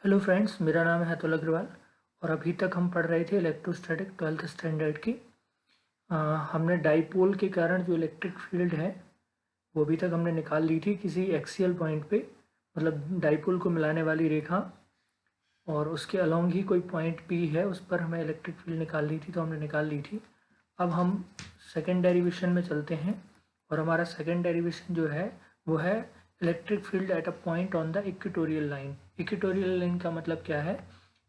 Hello friends, मेरा नाम है अतुल अग्रवाल और अभी तक हम पढ़ रहे थे इलेक्ट्रोस्टैटिक 12th स्टैंडर्ड की। हमने डाइपोल के कारण जो इलेक्ट्रिक फील्ड है वो अभी तक हमने निकाल ली थी किसी एक्सियल पॉइंट पे, मतलब डाइपोल को मिलाने वाली रेखा और उसके अलोंग ही कोई पॉइंट पी है, उस पर हमें इलेक्ट्रिक फील्ड निकालनी थी तो हमने निकाल ली थी। अब हम सेकेंड डेरिवेशन में चलते हैं और हमारा सेकेंड डेरिवेशन जो है वो है electric field at a point on the equatorial line. Equatorial line का मतलब क्या है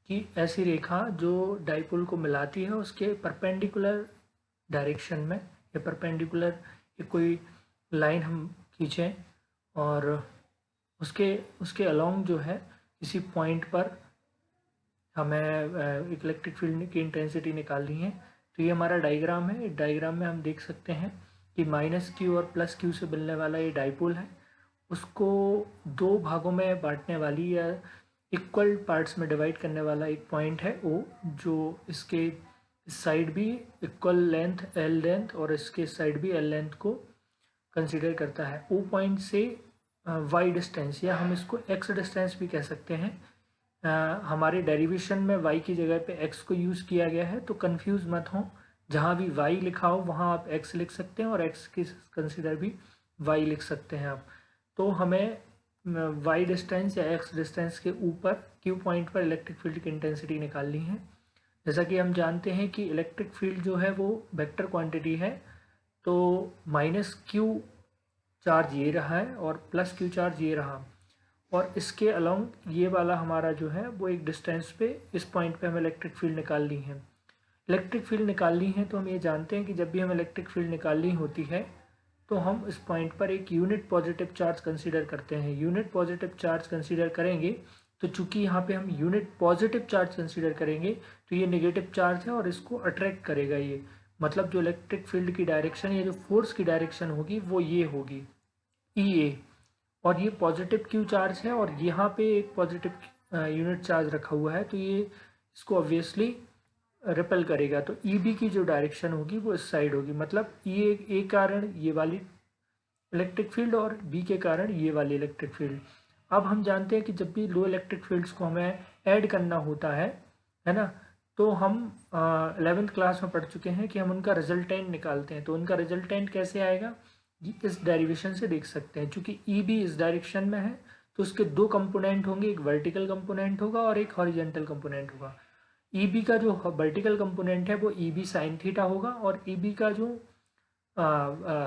कि ऐसी रेखा जो डाइपोल को मिलाती है उसके परपेंडिकुलर डायरेक्शन में, या परपेंडिकुलर एक कोई लाइन हम खींचें और उसके उसके अलोंग जो है किसी पॉइंट पर हमें इलेक्ट्रिक फील्ड की इंटेंसिटी निकालनी है। तो ये हमारा डायग्राम है। डायग्राम में हम देख सकते हैं कि -q और +q से मिलने वाला ये डाइपोल है, उसको दो भागों में बांटने वाली या इक्वल पार्ट्स में डिवाइड करने वाला एक पॉइंट है O, जो इसके इस साइड भी इक्वल लेंथ L लेंथ और इसके साइड भी L लेंथ को कंसिडर करता है। O पॉइंट से y डिस्टेंस, या हम इसको x डिस्टेंस भी कह सकते हैं। हमारे डेरिवेशन में y की जगह पे x को यूज़ किया गया है, तो कंफ्यूज मत हो। जहाँ भी y लिखा हो वहाँ आप x लिख सकते हैं और x की कंसिडर भी y लिख सकते हैं आप। तो हमें y डिस्टेंस या x डिस्टेंस के ऊपर q पॉइंट पर इलेक्ट्रिक फील्ड की इंटेंसिटी निकालनी है। जैसा कि हम जानते हैं कि इलेक्ट्रिक फील्ड जो है वो वेक्टर क्वांटिटी है, तो -q चार्ज ये रहा है और +q चार्ज ये रहा, और इसके अलोंग ये वाला हमारा जो है वो एक डिस्टेंस पे इस पॉइंट पे हमें इलेक्ट्रिक फील्ड निकालनी है। इलेक्ट्रिक फील्ड निकालनी है तो हम ये जानते हैं कि जब भी हमें इलेक्ट्रिक फील्ड निकालनी होती है तो हम इस पॉइंट पर एक यूनिट पॉजिटिव चार्ज कंसीडर करते हैं। यूनिट पॉजिटिव चार्ज कंसीडर करेंगे तो चूंकि यहाँ पे हम यूनिट पॉजिटिव चार्ज कंसीडर करेंगे तो ये नेगेटिव चार्ज है और इसको अट्रैक्ट करेगा। ये मतलब जो इलेक्ट्रिक फील्ड की डायरेक्शन या जो फोर्स की डायरेक्शन होगी वो ये होगी EA, और ये पॉजिटिव क्यू चार्ज है और यहाँ पे एक पॉजिटिव यूनिट चार्ज रखा हुआ है, तो ये इसको ऑब्वियसली रिपेल करेगा। तो EB की जो डायरेक्शन होगी वो इस साइड होगी, मतलब ए कारण ये वाली इलेक्ट्रिक फील्ड और बी के कारण ये वाली इलेक्ट्रिक फील्ड। अब हम जानते हैं कि जब भी लो इलेक्ट्रिक फील्ड्स को हमें ऐड करना होता है ना, तो हम 11th क्लास में पढ़ चुके हैं कि हम उनका रिजल्टेंट निकालते हैं। तो उनका रिजल्टेंट कैसे आएगा, इस डेरिवेशन से देख सकते हैं। चूंकि EB इस डायरेक्शन में है तो उसके दो कंपोनेंट होंगे, एक वर्टिकल कंपोनेंट होगा और एक हॉरिजेंटल कंपोनेंट होगा। EB का जो वर्टिकल कंपोनेंट है वो EB साइन थीटा होगा और EB का जो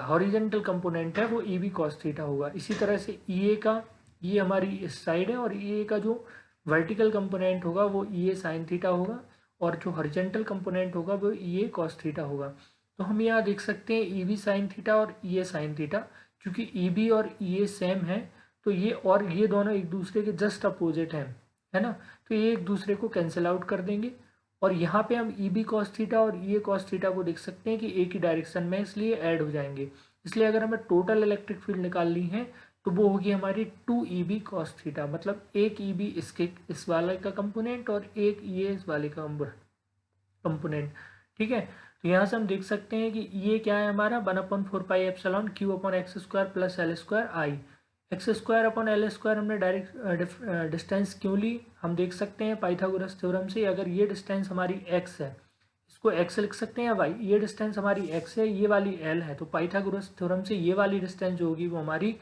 हॉरिजेंटल कंपोनेंट है वो EB कॉस थीटा होगा। इसी तरह से EA का, ये हमारी इस साइड है, और EA का जो वर्टिकल कंपोनेंट होगा वो EA साइन थीटा होगा और जो हॉरिजेंटल कंपोनेंट होगा वो EA कॉस थीटा होगा। तो हम यहाँ देख सकते हैं EB साइन थीटा और EA साइन थीटा। क्योंकि EB और EA सेम है तो ये दोनों एक दूसरे के जस्ट अपोजिट हैं, है ना, तो ये एक दूसरे को कैंसिल आउट कर देंगे। और यहाँ पे हम EB कॉस थीटा और EA कॉस थीटा को देख सकते हैं कि एक ही डायरेक्शन में, इसलिए ऐड हो जाएंगे। इसलिए अगर हमें टोटल इलेक्ट्रिक फील्ड निकालनी है तो वो होगी हमारी 2EB कॉस थीटा, मतलब एक EB इसके इस वाले का कंपोनेंट और एक EA इस वाले का कंपोनेंट। ठीक है, तो यहाँ से हम देख सकते हैं कि ये क्या है हमारा 1/4πε Q upon X square plus L square I. X square upon L square हमने डायरेक्ट डिस्टेंस क्यों ली, हम देख सकते हैं पाइथागोरस थ्योरम से। अगर ये डिस्टेंस हमारी x है, इसको x लिख सकते हैं या y, ये डिस्टेंस हमारी x है, ये वाली l है, तो पाइथागोरस थ्योरम से ये वाली डिस्टेंस जो होगी वो हमारी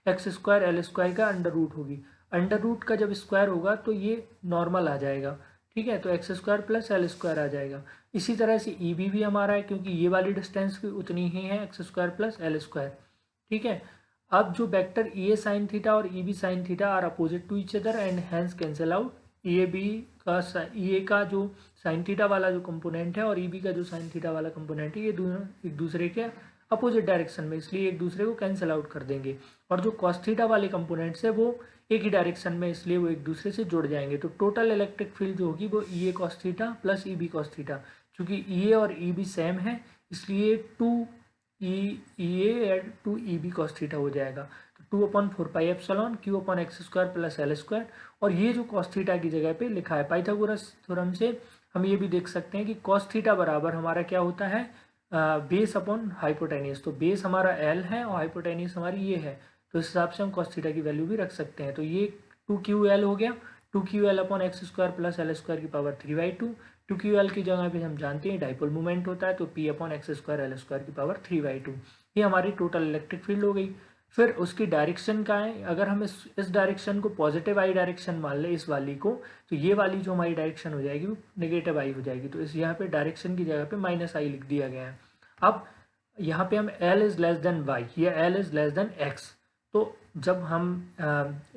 एक्स स्क्वायर एल स्क्वायर का अंडर रूट होगी। अंडर रूट का जब स्क्वायर होगा तो ये नॉर्मल आ जाएगा। ठीक है, तो X square plus L square आ जाएगा। इसी तरह से EB भी हमारा है क्योंकि ये वाली डिस्टेंस भी उतनी ही है, x square plus L square. ठीक है, अब जो वेक्टर EA साइन थीटा और EB sine theta are opposite to each other and hence cancel out. EA का जो साइन थीटा वाला जो कंपोनेंट है और EB का जो साइन थीटा वाला कंपोनेंट है, ये दोनों एक दूसरे के अपोजिट डायरेक्शन में, इसलिए एक दूसरे को कैंसिल आउट कर देंगे। और जो कॉस थीटा वाले कंपोनेंट्स है वो एक ही डायरेक्शन में, इसलिए वो एक दूसरे से जुड़ जाएंगे। तो टोटल इलेक्ट्रिक फील्ड जो होगी वो EA cos theta plus EB cos theta. चूंकि EA और EB सेम है इसलिए 2EA and 2EB cos theta हो जाएगा। तो 2/4πε Q upon X square plus L square. और ये जो कॉस थीटा की जगह पे लिखा है पाइथागोरस थ्योरम से हम ये भी देख सकते हैं कि कॉस थीटा बराबर हमारा क्या होता है, बेस अपॉन हाइपोटेनियस। तो बेस हमारा L है और हाइपोटेनियस हमारी ये है, तो इस हिसाब से हम कॉस थीटा की वैल्यू भी रख सकते हैं। तो ये 2QL हो गया। 2ql upon X square plus L square की पावर 3/2। 2ql की जगह पे हम जानते हैं डाइपोल मोमेंट होता है, तो p upon X square L square की पावर 3/2। ये हमारी टोटल इलेक्ट्रिक फील्ड हो गई। फिर उसकी डायरेक्शन का है, अगर हम इस डायरेक्शन को पॉजिटिव आई डायरेक्शन मान लें इस वाली को, तो ये वाली जो हमारी डायरेक्शन हो जाएगी वो नेगेटिव आई हो जाएगी। तो इस यहाँ पे डायरेक्शन की जगह पे माइनस आई लिख दिया गया है। अब यहाँ पे हम L is less than y या L is less than x, तो जब हम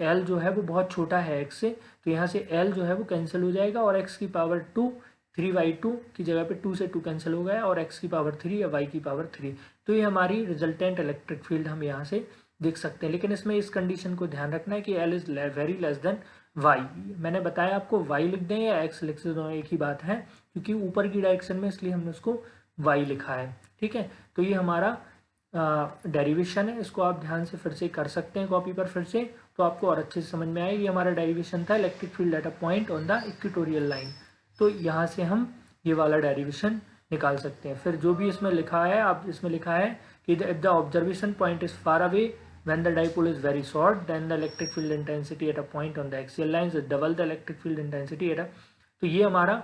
L जो है वो बहुत छोटा है x से, तो यहाँ से L जो है वो कैंसिल हो जाएगा और x की पावर 2 3/2 की जगह पे 2 से 2 कैंसिल हो गया और x की पावर 3 या y की पावर 3। तो ये हमारी रिजल्टेंट इलेक्ट्रिक फील्ड हम यहाँ से देख सकते हैं। लेकिन इसमें इस कंडीशन को ध्यान रखना है कि L is very less than y। मैंने बताया आपको y लिख दें या x लिख दें, दोनों एक ही बात है, क्योंकि ऊपर की डायरेक्शन में इसलिए हमने उसको y लिखा है। ठीक है, तो ये हमारा डेरिवेशन है, इसको आप ध्यान से फिर से कर सकते हैं कॉपी पर फिर से, तो आपको और अच्छे से समझ में आएगी। हमारा डेरिवेशन था electric field at a point on the equatorial line. तो यहाँ से हम ये वाला डेरिवेशन निकाल सकते हैं। फिर जो भी इसमें लिखा है, आप इसमें लिखा है कि if the observation point is far away when the dipole is very short, then the electric field intensity at a point on the axial lines is double the electric field intensity at a। तो ये हमारा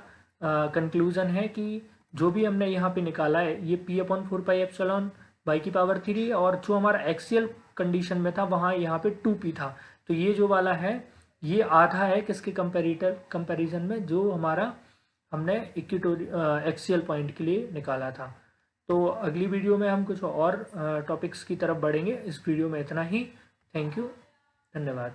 conclusion है कि जो भी हमने यहाँ पे निकाला है ये p अपॉन 4πε y की पावर 3, और जो हमारा एक्सियल कंडीशन में था वहाँ यहाँ पे 2p था। तो ये जो वाला है ये आधा है किसके कंपेरिजन में, जो हमारा हमने एक्सियल पॉइंट के लिए निकाला था। तो अगली वीडियो में हम कुछ और टॉपिक्स की तरफ बढ़ेंगे। इस वीडियो में इतना ही। थैंक यू, धन्यवाद।